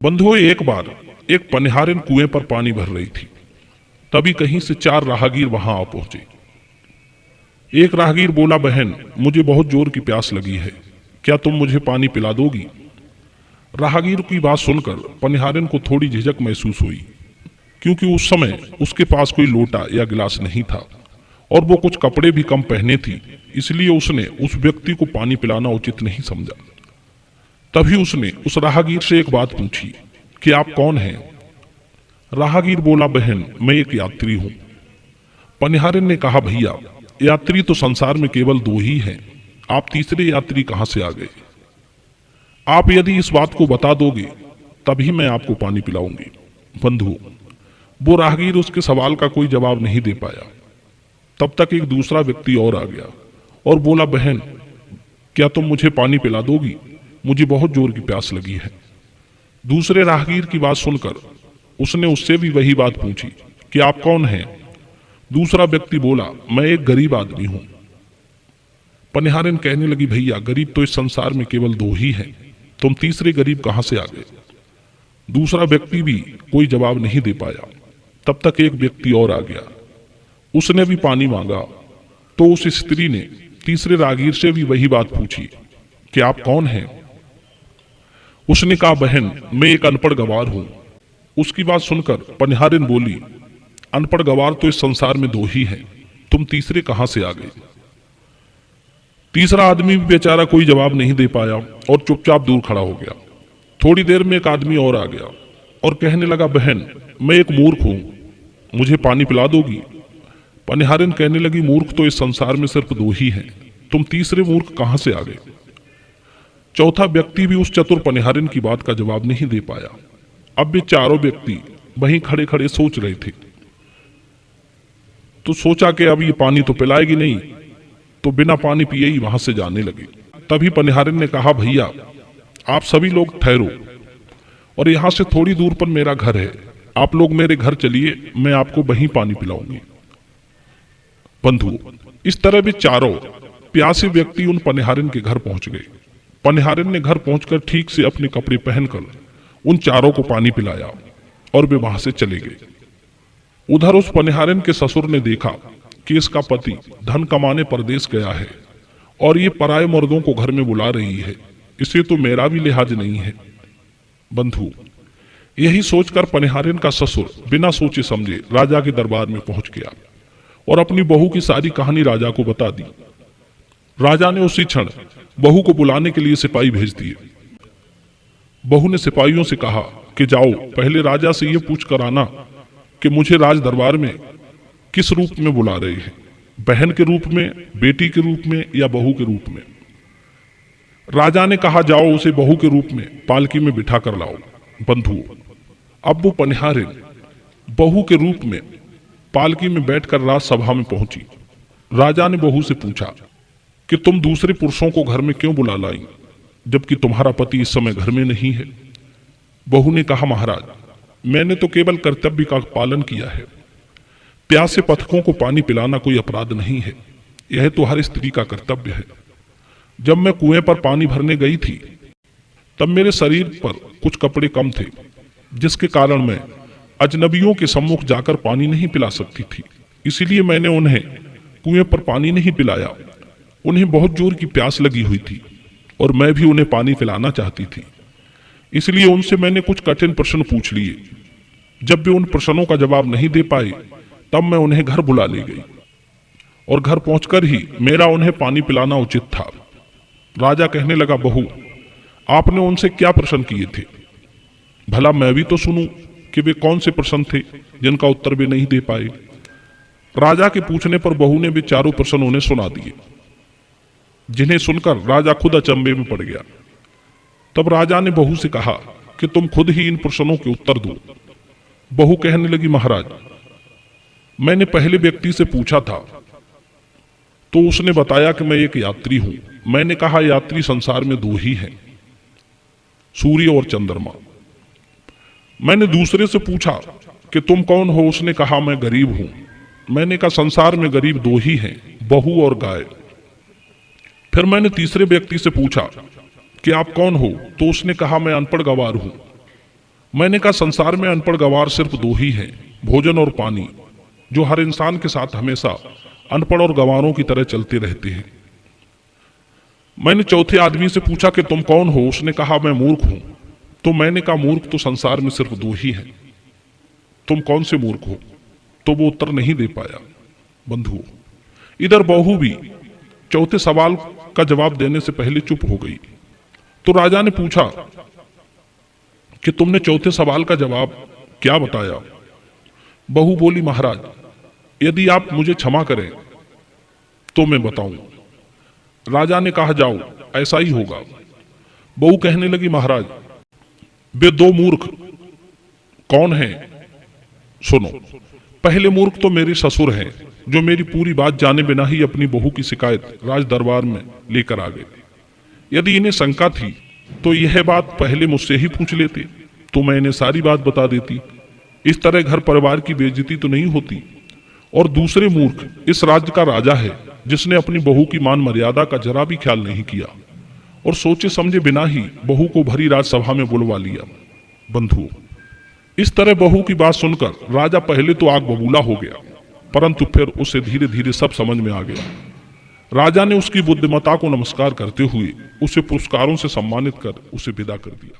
बंधुओं, एक बार एक पनिहारिन कुएं पर पानी भर रही थी। तभी कहीं से 4 राहगीर वहां आ पहुंचे। एक राहगीर बोला, बहन, मुझे बहुत जोर की प्यास लगी है, क्या तुम मुझे पानी पिला दोगी? राहगीर की बात सुनकर पनिहारिन को थोड़ी झिझक महसूस हुई, क्योंकि उस समय उसके पास कोई लोटा या गिलास नहीं था और वो कुछ कपड़े भी कम पहने थी, इसलिए उसने उस व्यक्ति को पानी पिलाना उचित नहीं समझा। तभी उसने उस राहगीर से एक बात पूछी कि आप कौन हैं? राहगीर बोला, बहन, मैं एक यात्री हूं। पनिहारिन ने कहा, भैया, यात्री तो संसार में केवल 2 ही हैं, आप तीसरे यात्री कहां से आ गए? आप यदि इस बात को बता दोगे तभी मैं आपको पानी पिलाऊंगी। बंधु, वो राहगीर उसके सवाल का कोई जवाब नहीं दे पाया। तब तक एक दूसरा व्यक्ति और आ गया और बोला, बहन, क्या तुम मुझे पानी पिला दोगी? मुझे बहुत जोर की प्यास लगी है। दूसरे राहगीर की बात सुनकर उसने उससे भी वही बात पूछी कि आप कौन हैं? दूसरा व्यक्ति बोला, मैं एक गरीब आदमी हूं। पनिहारिन कहने लगी, भैया, गरीब तो इस संसार में केवल 2 ही हैं, तुम तीसरे गरीब कहां से आ गए? दूसरा व्यक्ति भी कोई जवाब नहीं दे पाया। तब तक एक व्यक्ति और आ गया, उसने भी पानी मांगा। तो उस स्त्री ने तीसरे राहगीर से भी वही बात पूछी कि आप कौन हैं? उसने कहा, बहन, मैं एक अनपढ़ गवार हूं। उसकी बात सुनकर पनिहारिन बोली, अनपढ़ गवार तो इस संसार में 2 ही हैं, तुम तीसरे कहां से आ गए? तीसरा आदमी भी बेचारा कोई जवाब नहीं दे पाया और चुपचाप दूर खड़ा हो गया। थोड़ी देर में एक आदमी और आ गया और कहने लगा, बहन, मैं एक मूर्ख हूं, मुझे पानी पिला दोगी? पनिहारिन कहने लगी, मूर्ख तो इस संसार में सिर्फ 2 ही हैं, तुम तीसरे मूर्ख कहां से आ गए? चौथा व्यक्ति भी उस चतुर पनिहारिन की बात का जवाब नहीं दे पाया। अब वे चारों व्यक्ति वहीं खड़े खड़े सोच रहे थे। तो सोचा कि अब ये पानी तो पिलाएगी नहीं, तो बिना पानी पिए ही वहां से जाने लगे। तभी पनिहारिन ने कहा, भैया, आप सभी लोग ठहरो और यहां से थोड़ी दूर पर मेरा घर है, आप लोग मेरे घर चलिए, मैं आपको वहीं पानी पिलाऊंगी। बंधु, इस तरह वे चारों प्यासे व्यक्ति उन पनिहारिन के घर पहुंच गए। पनिहारिन ने घर पहुंचकर ठीक से अपने कपड़े पहनकर उन चारों को पानी पिलाया और वे वहां से चले गए। उधर उस पनिहारिन के ससुर ने देखा कि इसका पति धन कमाने परदेश गया है और ये पराये मर्दों को घर में बुला रही है, इसे तो मेरा भी लिहाज नहीं है। बंधु, यही सोचकर पनिहारिन का ससुर बिना सोचे समझे राजा के दरबार में पहुंच गया और अपनी बहू की सारी कहानी राजा को बता दी। राजा ने उसी क्षण बहू को बुलाने के लिए सिपाही भेज दिए। बहू ने सिपाहियों से कहा कि जाओ, पहले राजा से यह पूछ कर आना कि मुझे राज दरबार में किस रूप में बुला रहे हैं, बहन के रूप में, बेटी के रूप में या बहू के रूप में। राजा ने कहा, जाओ, उसे बहू के रूप में पालकी में बिठा कर लाओ। बंधु, अब वो पनिहारिन बहू के रूप में पालकी में बैठकर राजसभा में पहुंची। राजा ने बहू से पूछा कि तुम दूसरे पुरुषों को घर में क्यों बुला लाई, जबकि तुम्हारा पति इस समय घर में नहीं है? बहू ने कहा, महाराज, मैंने तो केवल कर्तव्य का पालन किया है। प्यासे पथिकों को पानी पिलाना कोई अपराध नहीं है, यह तो हर स्त्री का कर्तव्य है। जब मैं कुएं पर पानी भरने गई थी तब मेरे शरीर पर कुछ कपड़े कम थे, जिसके कारण मैं अजनबियों के सम्मुख जाकर पानी नहीं पिला सकती थी। इसीलिए मैंने उन्हें कुएं पर पानी नहीं पिलाया। उन्हें बहुत जोर की प्यास लगी हुई थी और मैं भी उन्हें पानी पिलाना चाहती थी, इसलिए उनसे मैंने कुछ कठिन प्रश्न पूछ लिए। जब वे उन प्रश्नों का जवाब नहीं दे पाए तब मैं उन्हें घर बुला ले गई और घर पहुंचकर ही मेरा उन्हें पानी पिलाना उचित था। राजा कहने लगा, बहू, आपने उनसे क्या प्रश्न किए थे? भला मैं भी तो सुनूं कि वे कौन से प्रश्न थे जिनका उत्तर वे नहीं दे पाए। राजा के पूछने पर बहू ने वे चारों प्रश्न उन्हें सुना दिए, जिन्हें सुनकर राजा खुद अचंभे में पड़ गया। तब राजा ने बहू से कहा कि तुम खुद ही इन प्रश्नों के उत्तर दो। बहू कहने लगी, महाराज, मैंने पहले व्यक्ति से पूछा था तो उसने बताया कि मैं एक यात्री हूं। मैंने कहा, यात्री संसार में 2 ही हैं, सूर्य और चंद्रमा। मैंने दूसरे से पूछा कि तुम कौन हो? उसने कहा, मैं गरीब हूं। मैंने कहा, संसार में गरीब 2 ही हैं, बहू और गाय। फिर मैंने तीसरे व्यक्ति से पूछा कि आप कौन हो? तो उसने कहा, मैं अनपढ़ गवार हूं। मैंने कहा संसार में अनपढ़ गंवार सिर्फ दो ही हैं, भोजन और पानी, जो हर इंसान के साथ हमेशा अनपढ़ और गंवारों की तरह चलते रहते हैं। मैंने चौथे आदमी से पूछा कि तुम कौन हो? उसने कहा मैं मूर्ख हूं। तो मैंने कहा मूर्ख तो संसार में सिर्फ दो ही हैं, तुम कौन से मूर्ख हो? तो वो उत्तर नहीं दे पाया। बंधुओं, इधर बहू भी चौथे सवाल का जवाब देने से पहले चुप हो गई। तो राजा ने पूछा कि तुमने चौथे सवाल का जवाब क्या बताया? बहू बोली महाराज, यदि आप मुझे क्षमा करें तो मैं बताऊं। राजा ने कहा जाओ, ऐसा ही होगा। बहू कहने लगी महाराज, वे दो मूर्ख कौन हैं? सुनो। पहले मूर्ख तो मेरे ससुर हैं, जो मेरी पूरी बात जाने बिना ही अपनी बहू की शिकायत राज दरबार में लेकर आ गए। यदि इन्हें शंका थी तो यह बात पहले मुझसे ही पूछ लेते, तो मैं इन्हें सारी बात बता देती। इस तरह घर परिवार की बेइज्जती तो नहीं होती। और दूसरे मूर्ख इस राज्य का राजा है, जिसने अपनी बहू की मान मर्यादा का जरा भी ख्याल नहीं किया और सोचे समझे बिना ही बहू को भरी राजसभा में बुलवा लिया। बंधुओं, इस तरह बहू की बात सुनकर राजा पहले तो आग बबूला हो गया, परंतु फिर उसे धीरे धीरे सब समझ में आ गया। राजा ने उसकी बुद्धिमत्ता को नमस्कार करते हुए उसे पुरस्कारों से सम्मानित कर उसे विदा कर दिया।